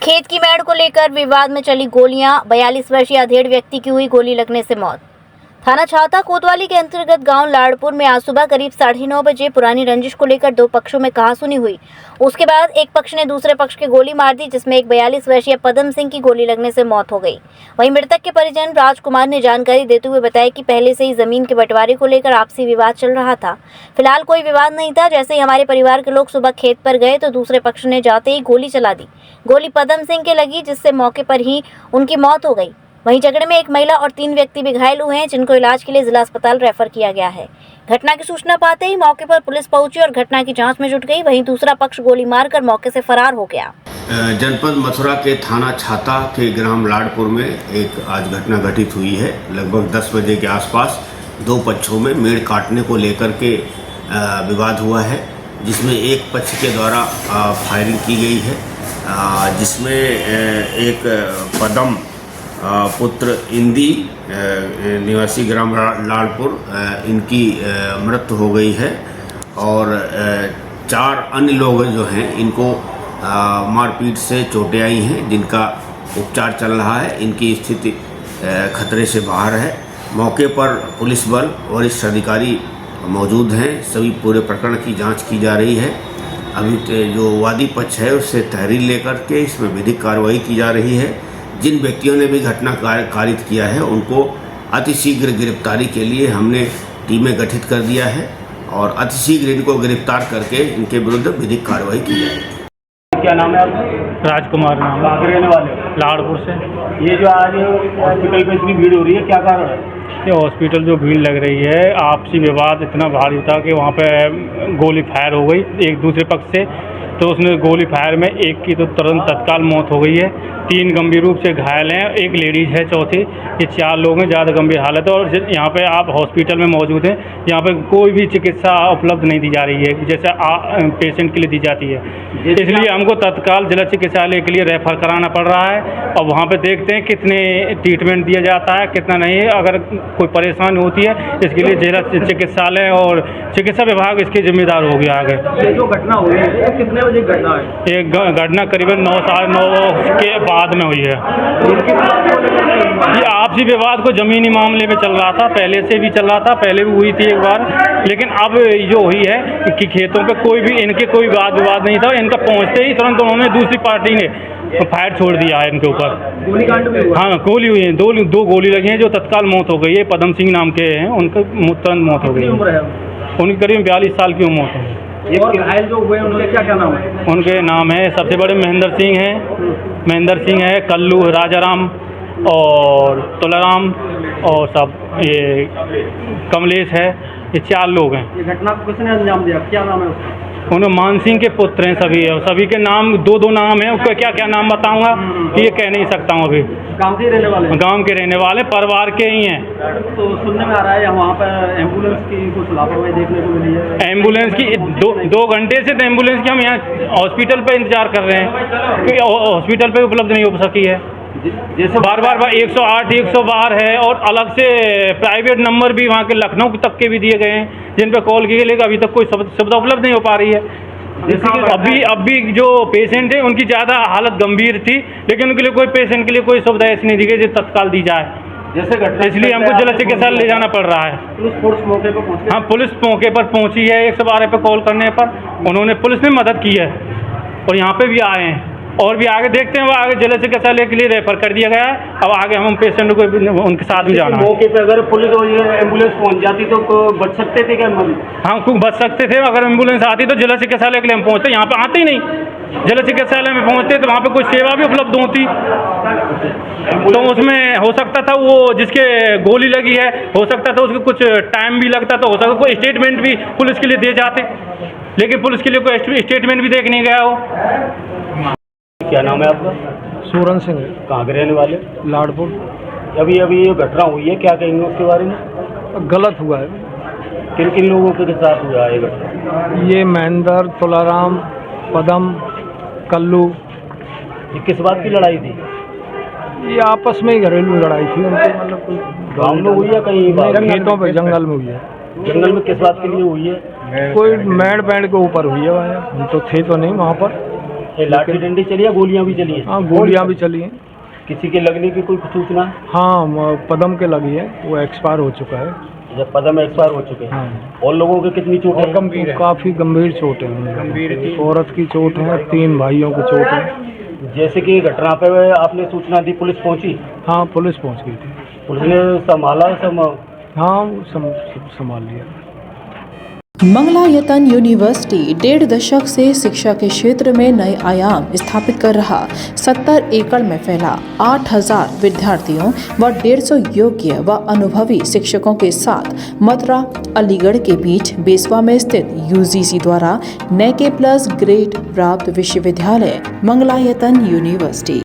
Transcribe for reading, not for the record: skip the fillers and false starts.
खेत की मेड़ को लेकर विवाद में चली गोलियां। 42 वर्षीय अधेड़ व्यक्ति की हुई गोली लगने से मौत। थाना छावता कोतवाली के अंतर्गत गांव लाड़पुर में आज सुबह करीब 9:30 बजे पुरानी रंजिश को लेकर दो पक्षों में कहासुनी हुई। उसके बाद एक पक्ष ने दूसरे पक्ष की गोली मार दी, जिसमें एक 42 वर्षीय पदम सिंह की गोली लगने से मौत हो गई। वहीं मृतक के परिजन राजकुमार ने जानकारी देते हुए बताया कि पहले से ही जमीन के बंटवारे को लेकर आपसी विवाद चल रहा था। फिलहाल कोई विवाद नहीं था। जैसे ही हमारे परिवार के लोग सुबह खेत पर गए तो दूसरे पक्ष ने जाते ही गोली चला दी। गोली पदम सिंह के लगी, जिससे मौके पर ही उनकी मौत हो गई। वहीं झगड़े में एक महिला और 3 व्यक्ति भी घायल हुए हैं, जिनको इलाज के लिए जिला अस्पताल रेफर किया गया है। घटना की सूचना पाते ही मौके पर पुलिस पहुंची और घटना की जांच में जुट गई। वहीं दूसरा पक्ष गोली मारकर मौके से फरार हो गया। जनपद मथुरा के थाना छाता के ग्राम लाड़पुर में एक आज घटना घटित हुई है। लगभग 10 बजे के आसपास दो पक्षों में मेड़ काटने को लेकर के विवाद हुआ है, जिसमें एक पक्ष के द्वारा फायरिंग की गई है, जिसमें एक पदम पुत्र इंदी निवासी ग्राम लाड़पुर इनकी मृत्यु हो गई है और 4 अन्य लोग जो हैं इनको मारपीट से चोटें आई हैं, जिनका उपचार चल रहा है। इनकी स्थिति खतरे से बाहर है। मौके पर पुलिस बल वरिष्ठ अधिकारी मौजूद हैं। सभी पूरे प्रकरण की जांच की जा रही है। अभी जो वादी पक्ष है उससे तहरीर लेकर के इसमें विधिक कार्रवाई की जा रही है। जिन व्यक्तियों ने भी घटना कारित किया है उनको अतिशीघ्र गिरफ्तारी के लिए हमने टीमें गठित कर दिया है और अतिशीघ्र इनको गिरफ्तार करके इनके विरुद्ध विधिक कार्रवाई की जाएगी। क्या नाम है आपका? राजकुमार नाम। कहाँ के रहने वाले हो? लाड़पुर से। ये जो आज हॉस्पिटल पे इतनी भीड़ हो रही है, क्या कारण है? ये हॉस्पिटल जो भीड़ लग रही है, आपसी विवाद इतना भारी था कि वहाँ पे गोली फायर हो गई एक दूसरे पक्ष से। तो उसने गोली फायर में एक की तो तुरंत तत्काल मौत हो गई है, 3 गंभीर रूप से घायल हैं, एक लेडीज है चौथी। ये 4 लोग हैं ज़्यादा गंभीर हालत है। और यहाँ पे आप हॉस्पिटल में मौजूद हैं, यहाँ पे कोई भी चिकित्सा उपलब्ध नहीं दी जा रही है जैसे पेशेंट के लिए दी जाती है। इसलिए हमको तत्काल जिला चिकित्सालय के लिए रेफर कराना पड़ रहा है और वहाँ पे देखते हैं कितने ट्रीटमेंट दिया जाता है, कितना नहीं। अगर कोई परेशानी होती है इसके लिए जिला चिकित्सालय और चिकित्सा विभाग इसके जिम्मेदार हो गया आगे। ये जो घटना हुई है कितने बजे घटना है? एक घटना करीबन 9 साढ़े 9 के बाद में हुई है। ये आपसी विवाद को जमीनी मामले में चल रहा था, पहले से भी चल रहा था, पहले भी हुई थी एक बार। लेकिन अब जो हुई है कि खेतों पे कोई भी इनके कोई वाद विवाद नहीं था। इनका पहुंचते ही तुरंत उन्होंने दूसरी पार्टी ने फायर छोड़ दिया है इनके ऊपर। गोलीकांड भी हुआ? हाँ, गोली हुई है, दो गोली लगी हैं जो तत्काल मौत हो गई है। पदम सिंह नाम के हैं, उनका तुरंत मौत हो गई है। उम्र है उनकी करीब 42 साल की उम्र है। ये घायल जो हुए उनके क्या नाम है? उनके नाम है, सबसे बड़े महेंद्र सिंह है, कल्लू राजाराम और तुलाराम और सब ये कमलेश है। ये 4 लोग हैं। ये घटना को किसने अंजाम दिया? क्या नाम है उसका? उन्हें मान सिंह के पुत्र हैं सभी, और सभी के नाम 2-2 नाम हैं। उसका क्या नाम बताऊंगा ये कह नहीं सकता हूँ अभी। गांव के रहने वाले? गांव के रहने वाले, परिवार के ही हैं। तो सुनने में आ रहा है वहाँ पर एम्बुलेंस की कुछ लापरवाही देखने को मिली है। एम्बुलेंस की 2 घंटे से तो एम्बुलेंस की हम यहाँ हॉस्पिटल पे इंतजार कर रहे हैं, क्योंकि हॉस्पिटल पे उपलब्ध नहीं हो सकी है। जैसे बार 108 112 है और अलग से प्राइवेट नंबर भी वहाँ के लखनऊ तक के भी दिए गए हैं, जिन पर कॉल किए, लेकिन अभी तक कोई सुविधा उपलब्ध नहीं हो पा रही है। अभी जो पेशेंट है उनकी ज़्यादा हालत गंभीर थी, लेकिन उनके लिए कोई पेशेंट के लिए कोई सुविधा ऐसी नहीं दी गई जो तत्काल दी जाए। जैसे घटना, इसलिए हमको जिला चिकित्सालय ले जाना पड़ रहा है। पुलिस मौके पर पहुंची? हाँ, पुलिस मौके पर पहुंची है। 112 पे कॉल करने पर पुलिस ने मदद की है और यहाँ पे भी आए हैं। और भी आगे देखते हैं, वो आगे जिला चिकित्सालय के लिए रेफर कर दिया गया है। अब आगे हम पेशेंट को उनके साथ भी जाना है। मौके पे अगर पुलिस और एम्बुलेंस पहुंच जाती तो बच सकते थे क्या? हाँ, खूब बच सकते थे। अगर एम्बुलेंस आती तो जिला चिकित्सालय के लिए हम पहुँचते, यहाँ पे आते ही नहीं। जिला चिकित्सालय में पहुँचते तो वहाँ पे कुछ सेवा भी उपलब्ध होती, तो उसमें हो सकता था वो जिसके गोली लगी है, हो सकता था उसको कुछ टाइम भी लगता, तो हो सकता कोई स्टेटमेंट भी पुलिस के लिए दे जाते, लेकिन पुलिस के लिए कोई स्टेटमेंट भी देखने गया हो। क्या नाम है आपका? सूरन सिंह। कहाँ के रहने वाले? लाड़पुर। अभी ये घटना हुई है, क्या कहेंगे उसके बारे में? गलत हुआ है। किन किन लोगों के साथ हुआ है ये घटना? ये महेंद्र, तुलाराम, पदम, कल्लू। ये किस बात की लड़ाई थी? ये आपस में ही घरेलू लड़ाई थी उनकी, मतलब गाँव में हुई है कहीं? खेतों पे, जंगल में हुई है। जंगल में किस बात के लिए हुई है? कोई मेड़ के ऊपर हुई है। हम तो थे तो नहीं वहाँ पर। ये लाठी डंडी चली है, गोलियां भी चली है? हाँ, गोलियां भी चली हैं। किसी के लगने की कोई सूचना? हाँ, पदम के लगी है, वो एक्सपायर हो चुका है। जब पदम एक्सपायर हो चुके हैं। हाँ। और लोगों के कितनी चोट है? गंभीर, काफी गंभीर चोट है। गंभीर औरत की चोट है, 3 भाइयों की चोट है। जैसे कि घटना पे आपने सूचना दी, पुलिस पहुंची? हाँ, पुलिस पहुंच गई थी। पुलिस ने संभाला सब? हाँ, वो संभाल लिया। मंगलायतन यूनिवर्सिटी 1.5 दशक से शिक्षा के क्षेत्र में नए आयाम स्थापित कर रहा 70 एकड़ में फैला 8000 विद्यार्थियों व 150 योग्य व अनुभवी शिक्षकों के साथ मथुरा अलीगढ़ के बीच बेसवा में स्थित यूजीसी द्वारा NAC+ ग्रेड प्राप्त विश्वविद्यालय मंगलायतन यूनिवर्सिटी